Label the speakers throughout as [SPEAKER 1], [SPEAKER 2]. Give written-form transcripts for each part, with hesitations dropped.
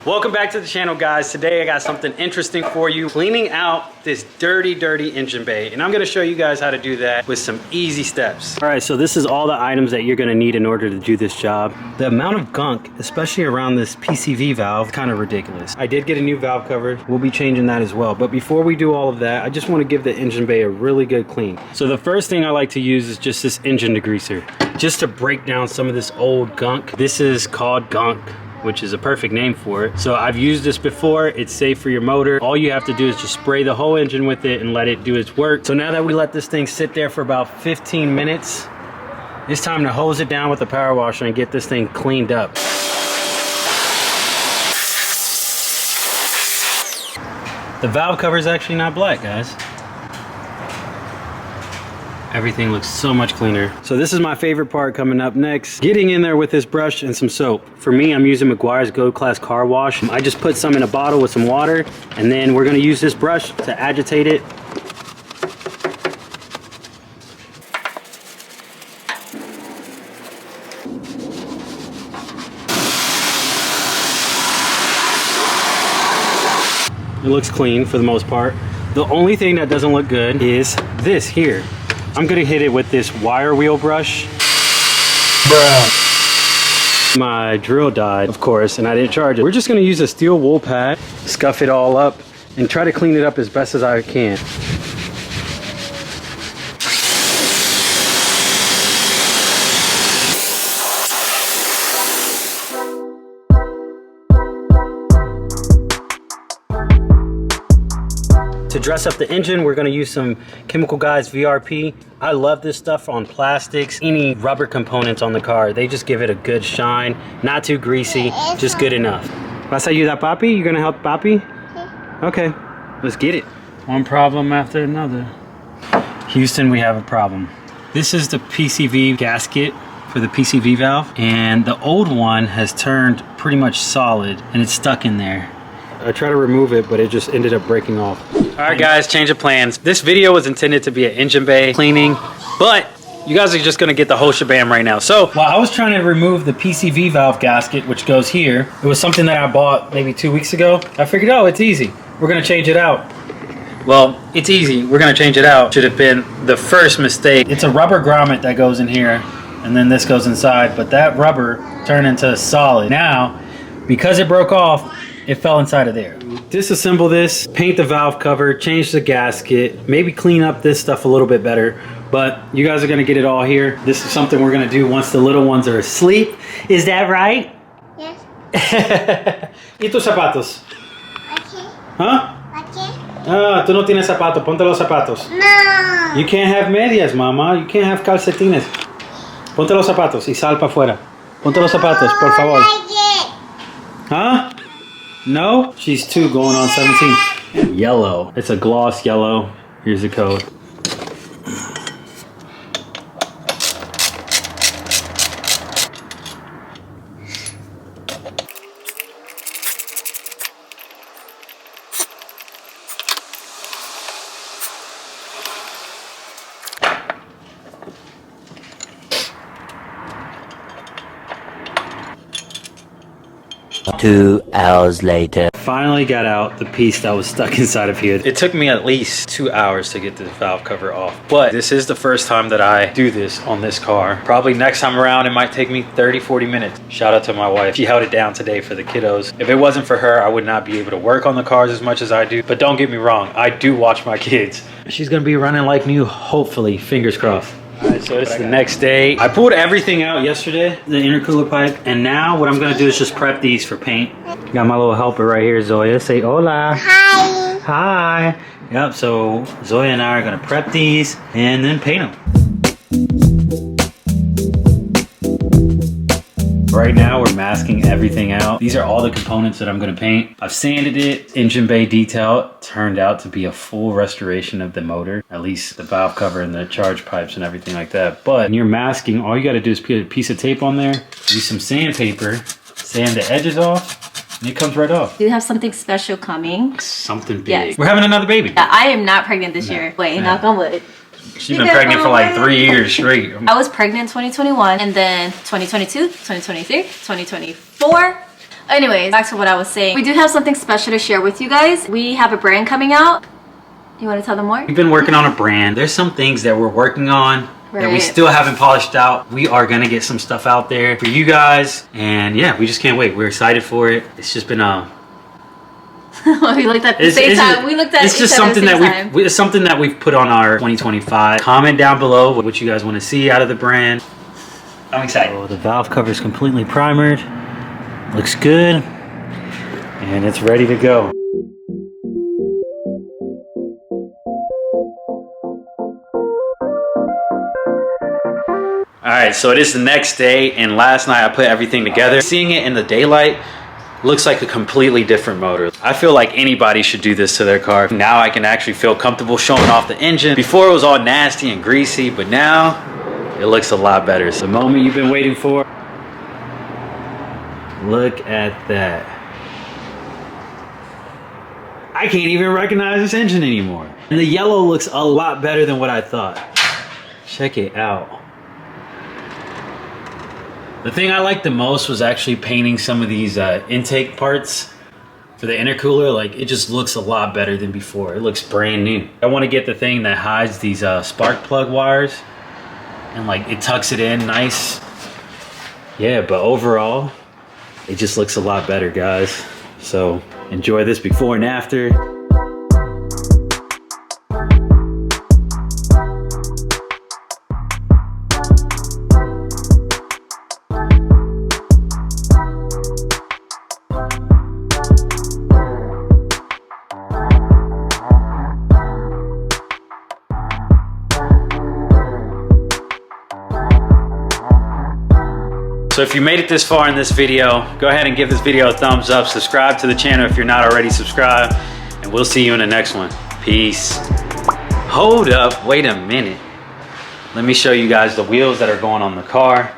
[SPEAKER 1] Welcome back to the channel, guys. Today I got something interesting for you. Cleaning out this dirty engine bay. And I'm gonna show you guys how to do that with some easy steps. All right, so this is all the items that you're gonna need in order to do this job. The amount of gunk, especially around this PCV valve, kind of ridiculous. I did get a new valve cover. We'll be changing that as well. But before we do all of that, I just wanna give the engine bay a really good clean. So the first thing I like to use is just this engine degreaser, just to break down some of this old gunk. This is called gunk, which is a perfect name for it. So I've used this before. It's safe for your motor. All you have to do is just spray the whole engine with it and let it do its work. So now that we let this thing sit there for about 15 minutes, it's time to hose it down with the power washer and get this thing cleaned up. The valve cover is actually not black, guys. Everything looks so much cleaner. So this is my favorite part coming up next. Getting in there with this brush and some soap. For me, I'm using Meguiar's Gold Class Car Wash. I just put some in a bottle with some water, and then we're gonna use this brush to agitate it. It looks clean for the most part. The only thing that doesn't look good is this here. I'm gonna hit it with this wire wheel brush. Bruh. My drill died, of course, and I didn't charge it. We're just gonna use a steel wool pad, scuff it all up, and try to clean it up as best as I can. To dress up the engine, we're gonna use some Chemical Guys VRP. I love this stuff on plastics, any rubber components on the car. They just give it a good shine, not too greasy, just good enough. ¿Vas a ayudar papi? You gonna help papi? Okay, let's get it. One problem after another. Houston, we have a problem. This is the PCV gasket for the PCV valve, and the old one has turned pretty much solid and it's stuck in there. I tried to remove it, but it just ended up breaking off. All right, guys, change of plans. This video was intended to be an engine bay cleaning, but you guys are just gonna get the whole shebang right now. So while I was trying to remove the PCV valve gasket, which goes here, it was something that I bought maybe 2 weeks ago. I figured, oh, it's easy. We're gonna change it out. Well, it's easy. We're gonna change it out. Should have been the first mistake. It's a rubber grommet that goes in here, and then this goes inside, but that rubber turned into solid. Now, because it broke off, it fell inside of there. Disassemble this, paint the valve cover, change the gasket, maybe clean up this stuff a little bit better, but you guys are gonna get it all here. This is something we're gonna do once the little ones are asleep. Is that right?
[SPEAKER 2] Yes.
[SPEAKER 1] ¿Y tus zapatos?
[SPEAKER 2] Okay.
[SPEAKER 1] Huh?
[SPEAKER 2] Okay.
[SPEAKER 1] Ah, tú no tienes zapatos, ponte los zapatos.
[SPEAKER 2] No.
[SPEAKER 1] You can't have medias, mama. You can't have calcetines. Ponte los zapatos y sal para afuera. Ponte los zapatos, por favor. Huh? No? She's 2 going on 17. Yellow. It's a gloss yellow. Here's the code.
[SPEAKER 3] Two hours later.
[SPEAKER 1] Finally got out the piece that was stuck inside of here. It took me at least 2 hours to get the valve cover off, but this is the first time that I do this on this car. Probably next time around it might take me 30-40 minutes. Shout out to my wife. She held it down today for the kiddos. If it wasn't for her, I would not be able to work on the cars as much as I do. But don't get me wrong, I do watch my kids. She's gonna be running like new, hopefully, fingers crossed. Alright, so it's the next day. I pulled everything out yesterday, the intercooler pipe, and now what I'm gonna do is just prep these for paint. Got my little helper right here, Zoya. Say hola.
[SPEAKER 2] Hi.
[SPEAKER 1] Hi. Yep, so Zoya and I are gonna prep these and then paint them. Right now we're masking everything out. These are all the components that I'm gonna paint. I've sanded it, engine bay detail. It turned out to be a full restoration of the motor, at least the valve cover and the charge pipes and everything like that. But when you're masking, all you gotta do is put a piece of tape on there, use some sandpaper, sand the edges off, and it comes right off.
[SPEAKER 4] Do you have something special coming?
[SPEAKER 1] Something big.
[SPEAKER 4] Yes.
[SPEAKER 1] We're having another baby.
[SPEAKER 4] I am not pregnant this year. Wait, knock on wood.
[SPEAKER 1] She's been pregnant for like 3 years straight.
[SPEAKER 4] I was pregnant in 2021, and then 2022, 2023, 2024. Anyways, back to what I was saying. We do have something special to share with you guys. We have a brand coming out. You want to tell them more?
[SPEAKER 1] We've been working on a brand. There's some things that we're working on that we still haven't polished out. We are gonna get some stuff out there for you guys, and yeah, we just can't wait. We're excited for it. It's just been
[SPEAKER 4] we looked at the same time. We looked at
[SPEAKER 1] it's just something that it's something that we've put on our 2025. Comment down below what you guys want to see out of the brand. I'm excited. So the valve cover is completely primered. Looks good, and it's ready to go. Alright, so it is the next day, and last night I put everything together. Seeing it in the daylight looks like a completely different motor. I feel like anybody should do this to their car. Now I can actually feel comfortable showing off the engine. Before it was all nasty and greasy, but now it looks a lot better. It's the moment you've been waiting for. Look at that. I can't even recognize this engine anymore. And the yellow looks a lot better than what I thought. Check it out. The thing I liked the most was actually painting some of these intake parts for the intercooler. Like, it just looks a lot better than before. It looks brand new. I want to get the thing that hides these spark plug wires and like it tucks it in nice. Yeah, but overall, it just looks a lot better, guys. So enjoy this before and after. So if you made it this far in this video, go ahead and give this video a thumbs up. Subscribe to the channel if you're not already subscribed. And we'll see you in the next one. Peace. Hold up, wait a minute. Let me show you guys the wheels that are going on the car.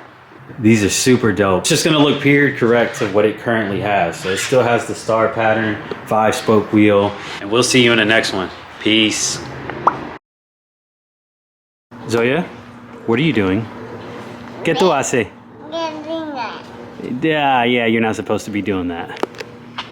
[SPEAKER 1] These are super dope. It's just gonna look period correct to what it currently has. So it still has the star pattern, 5-spoke wheel. And we'll see you in the next one. Peace. Zoya, what are you doing? ¿Qué tú haces? Yeah, you're not supposed to be doing that.